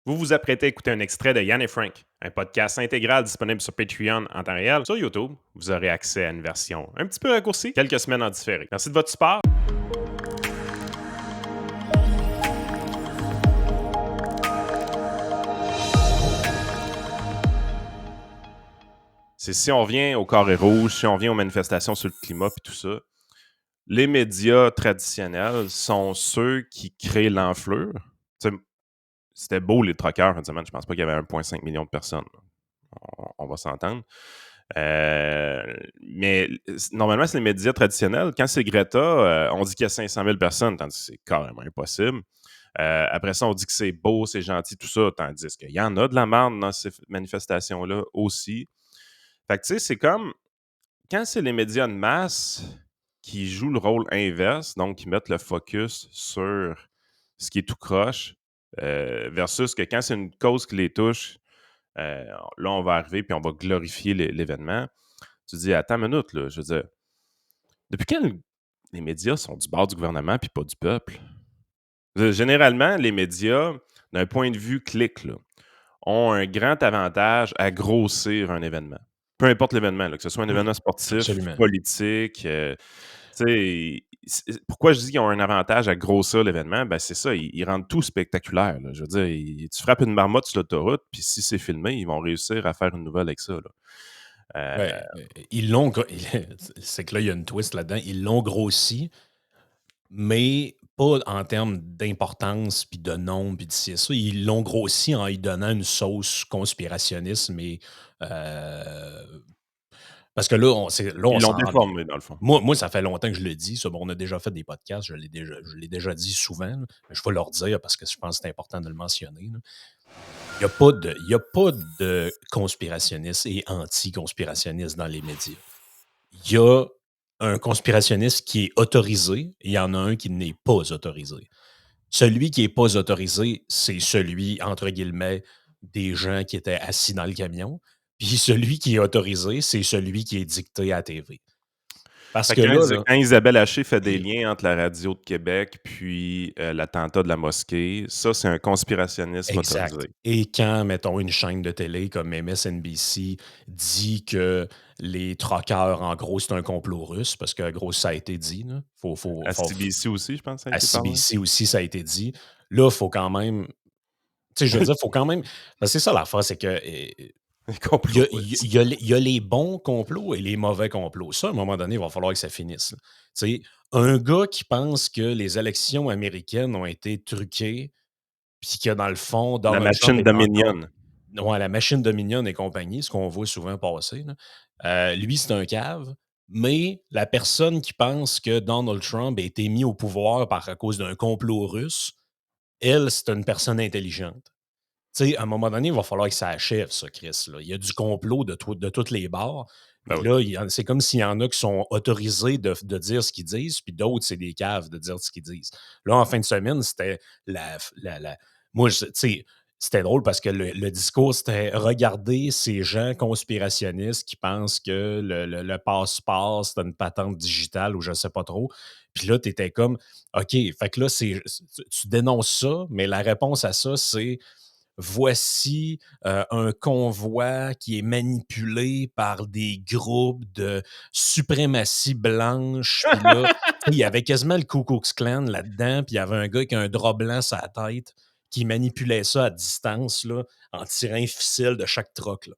Vous vous apprêtez à écouter un extrait de Yann et Frank, un podcast intégral disponible sur Patreon en temps réel. Sur YouTube, vous aurez accès à une version un petit peu raccourcie, quelques semaines en différé. Merci de votre support. Si on revient au carré rouge, si on revient aux manifestations sur le climat et tout ça, les médias traditionnels sont ceux qui créent l'enflure. T'sais, c'était beau les truckers en semaine. Je pense pas qu'il y avait 1,5 million de personnes. On va s'entendre. Mais normalement, c'est les médias traditionnels. Quand c'est Greta, on dit qu'il y a 500 000 personnes, tandis que c'est carrément impossible. Après ça, on dit que c'est beau, c'est gentil, tout ça, tandis qu'il y en a de la merde dans ces manifestations-là aussi. Fait que tu sais, c'est comme quand c'est les médias de masse qui jouent le rôle inverse, donc qui mettent le focus sur ce qui est tout croche, versus que quand c'est une cause qui les touche, là, on va arriver puis on va glorifier l'événement. Tu te dis, attends une minute, là, je veux dire, depuis quand les médias sont du bord du gouvernement puis pas du peuple? Généralement, les médias, d'un point de vue clic, là, ont un grand avantage à grossir un événement. Peu importe l'événement, là, que ce soit un événement sportif, Absolument. politique, tu sais, pourquoi je dis qu'ils ont un avantage à grossir l'événement? Ben, c'est ça, ils rendent tout spectaculaire, là. Je veux dire, tu frappes une marmotte sur l'autoroute, puis si c'est filmé, ils vont réussir à faire une nouvelle avec ça, là. Ben, ils l'ont. C'est que là, il y a une twist là-dedans. Ils l'ont grossi, mais pas en termes d'importance, puis de nombre, puis de ci et ça. Ils l'ont grossi en y donnant une sauce conspirationniste, mais parce que là, là, Ils on l'ont s'en rend bien. déformé, dans le fond. Moi, ça fait longtemps que je le dis. Ça, bon, on a déjà fait des podcasts, je l'ai déjà dit souvent, là, mais je vais le redire parce que je pense que c'est important de le mentionner, là. Il y a pas de conspirationniste et anti-conspirationniste dans les médias. Il y a un conspirationniste qui est autorisé et il y en a un qui n'est pas autorisé. Celui qui n'est pas autorisé, c'est celui, entre guillemets, des gens qui étaient assis dans le camion. Puis celui qui est autorisé, c'est celui qui est dicté à la TV. Parce Fait que que là, quand Isabelle Haché fait des liens entre la radio de Québec puis l'attentat de la mosquée, ça, c'est un conspirationnisme exact. autorisé. Et quand, mettons, une chaîne de télé comme MSNBC dit que les troqueurs, en gros, c'est un complot russe, parce que, gros, ça a été dit, là. À CBC aussi, je pense, ça a À été parlé. CBC aussi, ça a été dit. Là, il faut quand même. Tu sais, je veux dire, il faut quand même. Parce que c'est ça l'affaire, c'est que. Un Il y, complot a, russe. il y a les bons complots et les mauvais complots. Ça, à un moment donné, il va falloir que ça finisse, là. Tu sais, un gars qui pense que les élections américaines ont été truquées, puis que dans le fond, La Donald Trump machine est encore. Dominion. Ouais, la machine Dominion et compagnie, ce qu'on voit souvent passer, là. Lui, c'est un cave, mais la personne qui pense que Donald Trump a été mis au pouvoir à cause d'un complot russe, elle, c'est une personne intelligente. Tu sais, à un moment donné, il va falloir que ça achève, ça, Chris, là. Il y a du complot de toutes les bords. Ben Puis oui. là, c'est comme s'il y en a qui sont autorisés de dire ce qu'ils disent, puis d'autres, c'est des caves de dire ce qu'ils disent. Là, en fin de semaine, c'était moi, tu sais, c'était drôle parce que le discours, c'était regarder ces gens conspirationnistes qui pensent que le passeport, c'est une patente digitale ou je sais pas trop. Puis là, tu étais comme, OK, fait que là, tu dénonces ça, mais la réponse à ça, c'est voici un convoi qui est manipulé par des groupes de suprématie blanche. Puis là, il y avait quasiment le Ku Klux Klan là-dedans, puis il y avait un gars qui a un drap blanc sur la tête qui manipulait ça à distance là, en tirant un ficelle de chaque troc, là.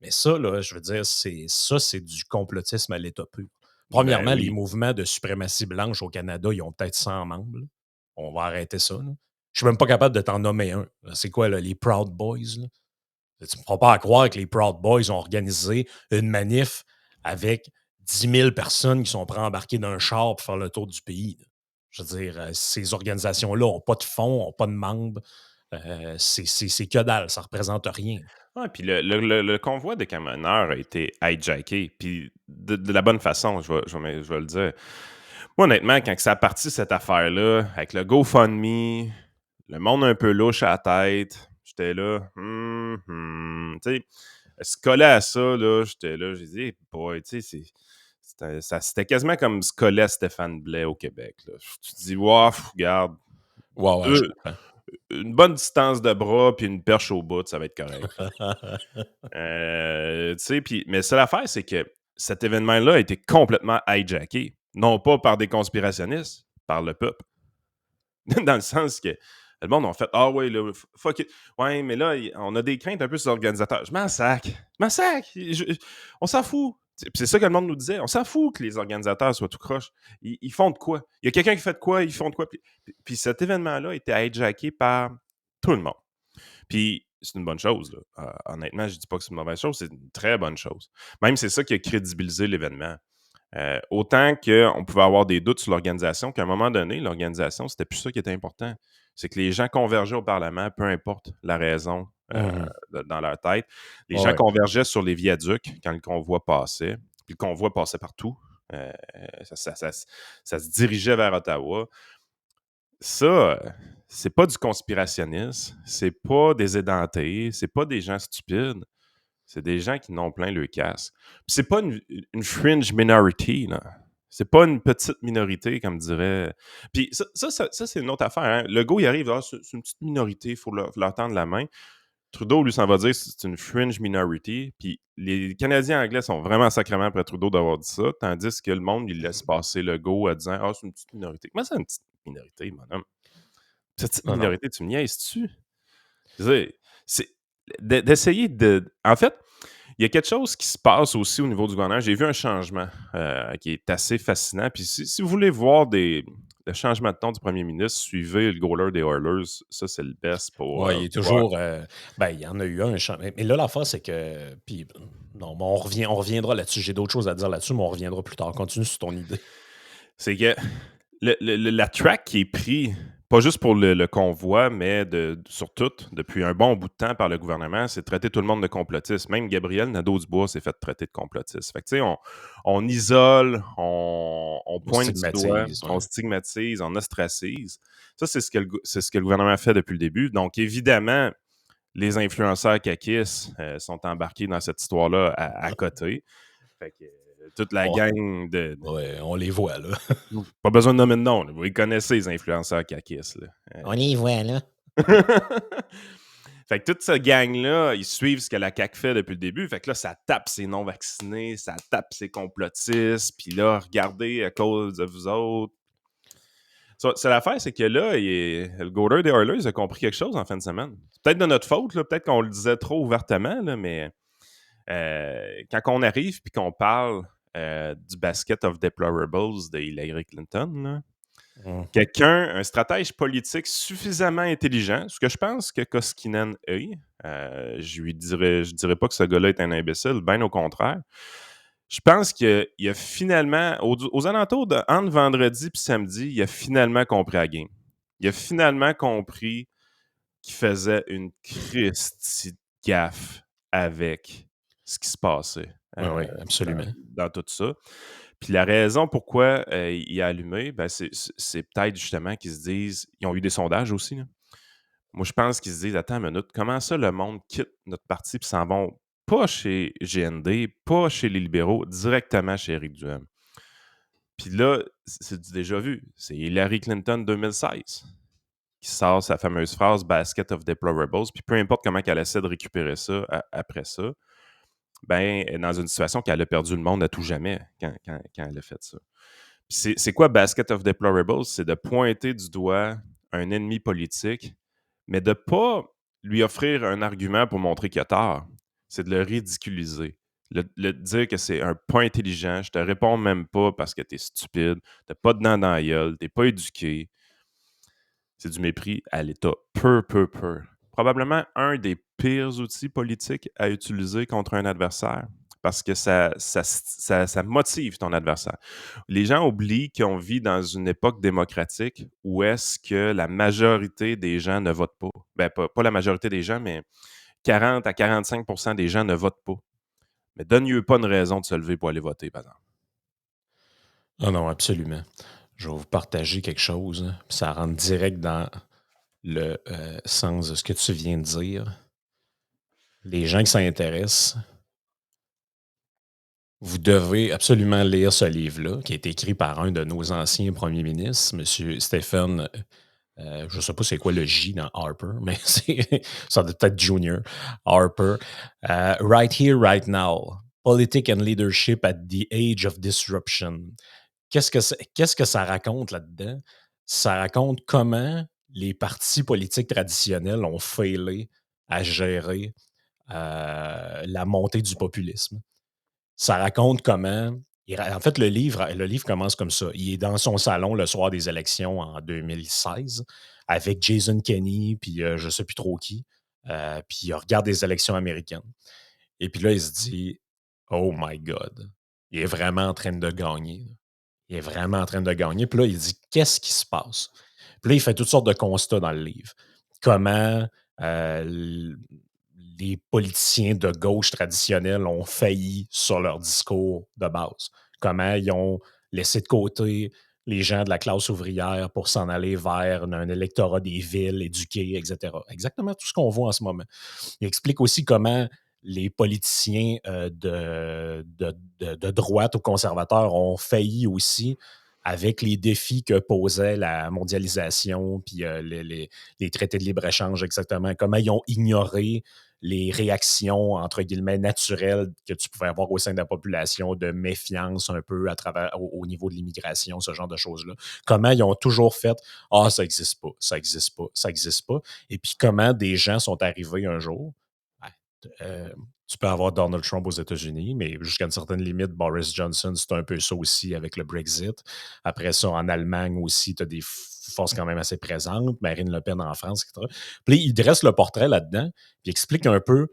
Mais ça, là, je veux dire, c'est du complotisme à l'état pur. Ben Premièrement, les oui. mouvements de suprématie blanche au Canada, ils ont peut-être 100 membres, là. On va arrêter ça, là. Je suis même pas capable de t'en nommer un. C'est quoi, là, les Proud Boys, là? Tu me feras pas à croire que les Proud Boys ont organisé une manif avec 10 000 personnes qui sont prêtes à embarquer d'un char pour faire le tour du pays, là. Je veux dire, ces organisations-là n'ont pas de fonds, n'ont pas de membres. C'est que dalle, ça représente rien. Ouais, puis le convoi de camionneurs a été hijacké, puis de la bonne façon, je vais le dire. Moi, honnêtement, quand ça a parti cette affaire-là, avec le GoFundMe, le monde un peu louche à la tête, j'étais là, tu sais, se coller à ça, là, j'étais là, j'ai dit, hey boy, tu sais, c'était quasiment comme se coller à Stéphane Blais au Québec, là. Tu te dis, wow, regarde, Ouais, ouais, je deux, comprends. une bonne distance de bras puis une perche au bout, ça va être correct. Tu sais, mais seule affaire, c'est que cet événement-là a été complètement hijacké. Non pas par des conspirationnistes, par le peuple. Dans le sens que le monde a fait ah ouais, là, fuck it. Ouais, mais là, on a des craintes un peu sur l'organisateur. Je m'en sac. Je m'en sac. On s'en fout. Puis c'est ça que le monde nous disait. On s'en fout que les organisateurs soient tout croche. Ils font de quoi? Il y a quelqu'un qui fait de quoi? Ils font de quoi? Puis cet événement-là a été hijacké par tout le monde. Puis c'est une bonne chose. Là. Honnêtement, je dis pas que c'est une mauvaise chose, c'est une très bonne chose. Même c'est ça qui a crédibilisé l'événement. Autant qu'on pouvait avoir des doutes sur l'organisation, qu'à un moment donné, l'organisation, c'était plus ça qui était important. C'est que les gens convergeaient au Parlement, peu importe la raison dans leur tête. Les gens convergeaient sur les viaducs quand le convoi passait. Puis le convoi passait partout. Ça se dirigeait vers Ottawa. Ça, c'est pas du conspirationnisme, c'est pas des édentés, c'est pas des gens stupides. C'est des gens qui n'ont plein le casque. Puis c'est pas une fringe minority, là. C'est pas une petite minorité, comme dirait. Puis ça c'est une autre affaire. Hein. Legault, il arrive, c'est une petite minorité, il faut leur tendre la main. Trudeau, lui, s'en va dire que c'est une fringe minority. Puis les Canadiens anglais sont vraiment sacrément après Trudeau d'avoir dit ça, tandis que le monde, il laisse passer Legault en disant ah, c'est une petite minorité. Comment c'est une petite minorité, mon homme? Petite minorité, tu me niaises-tu? C'est d'essayer de. En fait, il y a quelque chose qui se passe aussi au niveau du gouvernement. J'ai vu un changement qui est assez fascinant. Puis si vous voulez voir le changement de ton du premier ministre, suivez le goaler des Oilers. Ça, c'est le best pour. Oui, il est toujours. Il y en a eu un. Mais là, l'affaire, c'est que. Puis, non, on reviendra là-dessus. J'ai d'autres choses à dire là-dessus, mais on reviendra plus tard. Continue sur ton idée. C'est que la track qui est prise, pas juste pour le convoi, mais sur tout, depuis un bon bout de temps par le gouvernement, c'est de traiter tout le monde de complotiste. Même Gabriel Nadeau-Dubois s'est fait traiter de complotiste. Fait que, tu sais, on isole, on pointe du doigt, on stigmatise, on ostracise. Ça, c'est ce que le gouvernement fait depuis le début. Donc, évidemment, les influenceurs caquistes sont embarqués dans cette histoire-là à côté. Fait que toute la gang de. Ouais, on les voit, là. Pas besoin de nommer de nom. Là. Vous les connaissez, les influenceurs caquistes. On les voit, là. Fait que toute cette gang-là, ils suivent ce que la CAQ fait depuis le début. Fait que là, ça tape ses non-vaccinés, ça tape ses complotistes. Puis là, regardez à cause de vous autres. C'est l'affaire, c'est que là, le goaler des Oilers a compris quelque chose en fin de semaine. C'est peut-être de notre faute, là, peut-être qu'on le disait trop ouvertement, là, mais quand on arrive et qu'on parle du basket of deplorables de Hillary Clinton, là, quelqu'un, un stratège politique suffisamment intelligent, ce que je pense que Koskinen est, je dirais pas que ce gars-là est un imbécile, bien au contraire. Je pense qu'il a finalement, aux alentours de entre vendredi et samedi, il a finalement compris la game. Il a finalement compris qu'il faisait une Christie gaffe avec ce qui se passait. Oui, absolument. Dans tout ça. Puis la raison pourquoi il a allumé, ben c'est peut-être justement qu'ils se disent. Ils ont eu des sondages aussi. Là. Moi, je pense qu'ils se disent attends une minute, comment ça le monde quitte notre parti et s'en vont pas chez GND, pas chez les libéraux, directement chez Éric Duhem. Puis là, c'est du déjà vu. C'est Hillary Clinton 2016 qui sort sa fameuse phrase Basket of Deplorables. Puis peu importe comment elle essaie de récupérer ça après ça, ben, elle est dans une situation qu'elle a perdu le monde à tout jamais quand elle a fait ça. Puis c'est quoi Basket of Deplorables? C'est de pointer du doigt un ennemi politique, mais de ne pas lui offrir un argument pour montrer qu'il a tort. C'est de le ridiculiser. Le dire que c'est un pas intelligent, je te réponds même pas parce que tu es stupide, tu pas de dents dans la gueule, tu pas éduqué. C'est du mépris à l'État. Peu. Probablement un des pires outils politiques à utiliser contre un adversaire parce que ça motive ton adversaire. Les gens oublient qu'on vit dans une époque démocratique où est-ce que la majorité des gens ne votent pas. Ben, pas la majorité des gens, mais 40 à 45% des gens ne votent pas. Mais donne-lui pas une raison de se lever pour aller voter, par exemple. Ah non, absolument. Je vais vous partager quelque chose. Hein, ça rentre direct dans le sens de ce que tu viens de dire. Les gens qui s'intéressent, vous devez absolument lire ce livre-là, qui est écrit par un de nos anciens premiers ministres, M. Stephen Je ne sais pas c'est quoi le J dans Harper, mais ça doit être Junior. Harper. Right here, right now. Politics and leadership at the age of disruption. Qu'est-ce que ça raconte là-dedans? Ça raconte comment les partis politiques traditionnels ont failé à gérer la montée du populisme. Ça raconte comment. En fait, le livre commence comme ça. Il est dans son salon le soir des élections en 2016 avec Jason Kenney, puis je ne sais plus trop qui. Puis il regarde les élections américaines. Et puis là, il se dit Oh my God, il est vraiment en train de gagner. Il est vraiment en train de gagner. Puis là, il dit Qu'est-ce qui se passe? Puis là, il fait toutes sortes de constats dans le livre. Comment les politiciens de gauche traditionnels ont failli sur leur discours de base. Comment ils ont laissé de côté les gens de la classe ouvrière pour s'en aller vers un électorat des villes, éduqués, etc. Exactement tout ce qu'on voit en ce moment. Il explique aussi comment les politiciens de droite ou conservateurs ont failli aussi avec les défis que posait la mondialisation, puis les traités de libre-échange, exactement. Comment ils ont ignoré les réactions, entre guillemets, naturelles que tu pouvais avoir au sein de la population, de méfiance un peu au niveau de l'immigration, ce genre de choses-là. Comment ils ont toujours fait « Ah, ça n'existe pas, ça n'existe pas, ça n'existe pas ». Et puis comment des gens sont arrivés un jour. Tu peux avoir Donald Trump aux États-Unis, mais jusqu'à une certaine limite, Boris Johnson, c'est un peu ça aussi avec le Brexit. Après ça, en Allemagne aussi, tu as des forces quand même assez présentes, Marine Le Pen en France, etc. Puis là, il dresse le portrait là-dedans, puis il explique un peu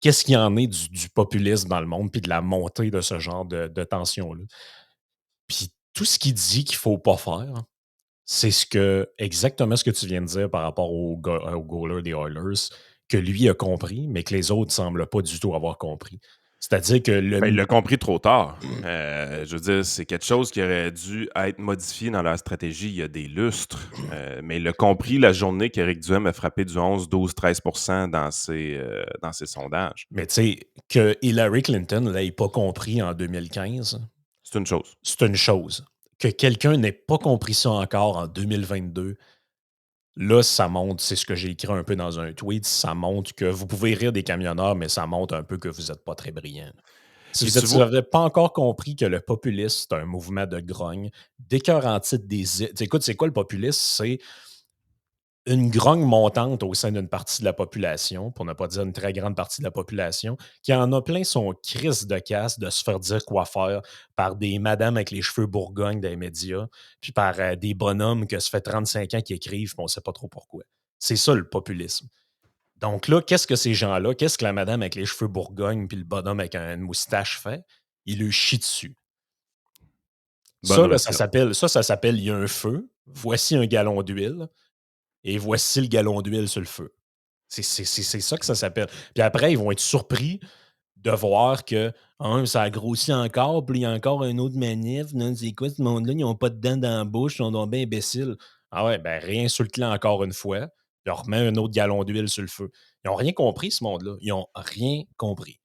qu'est-ce qu'il y en est du populisme dans le monde, puis de la montée de ce genre de tension-là. Puis tout ce qu'il dit qu'il ne faut pas faire, c'est exactement ce que tu viens de dire par rapport au goaler des Oilers, que lui a compris, mais que les autres ne semblent pas du tout avoir compris. C'est-à-dire que Ben, il l'a compris trop tard. Je veux dire, c'est quelque chose qui aurait dû être modifié dans leur stratégie il y a des lustres. Mais il l'a compris la journée qu'Éric Duhem a frappé du 11, 12, 13% dans ses sondages. Mais tu sais, que Hillary Clinton ne l'ait pas compris en 2015, C'est une chose. c'est une chose. Que quelqu'un n'ait pas compris ça encore en 2022, là, ça montre, c'est ce que j'ai écrit un peu dans un tweet, ça montre que vous pouvez rire des camionneurs, mais ça montre un peu que vous n'êtes pas très brillant. Si Puis vous tu vois, n'avez pas encore compris que le populisme, c'est un mouvement de grogne, d'écœur en titre des îles. Écoute, c'est quoi le populisme? C'est une grogne montante au sein d'une partie de la population, pour ne pas dire une très grande partie de la population, qui en a plein son crise de casse de se faire dire quoi faire par des madames avec les cheveux bourgognes des médias, puis par des bonhommes que ça fait 35 ans qui écrivent, puis on ne sait pas trop pourquoi. C'est ça le populisme. Donc là, qu'est-ce que ces gens-là, qu'est-ce que la madame avec les cheveux bourgognes puis le bonhomme avec une moustache fait? Il lui chie dessus. bonne Ça, là, ouverture. ça s'appelle il y a un feu, voici un gallon d'huile et voici le gallon d'huile sur le feu. C'est ça que ça s'appelle. Puis après, ils vont être surpris de voir que ça a grossi encore, puis il y a encore un autre manif. Non, c'est quoi ce monde-là? Ils n'ont pas de dents dans la bouche, ils sont donc bien imbéciles. Ah ouais, ben réinsulte-le encore une fois, puis on remet un autre gallon d'huile sur le feu. Ils n'ont rien compris, ce monde-là. Ils n'ont rien compris.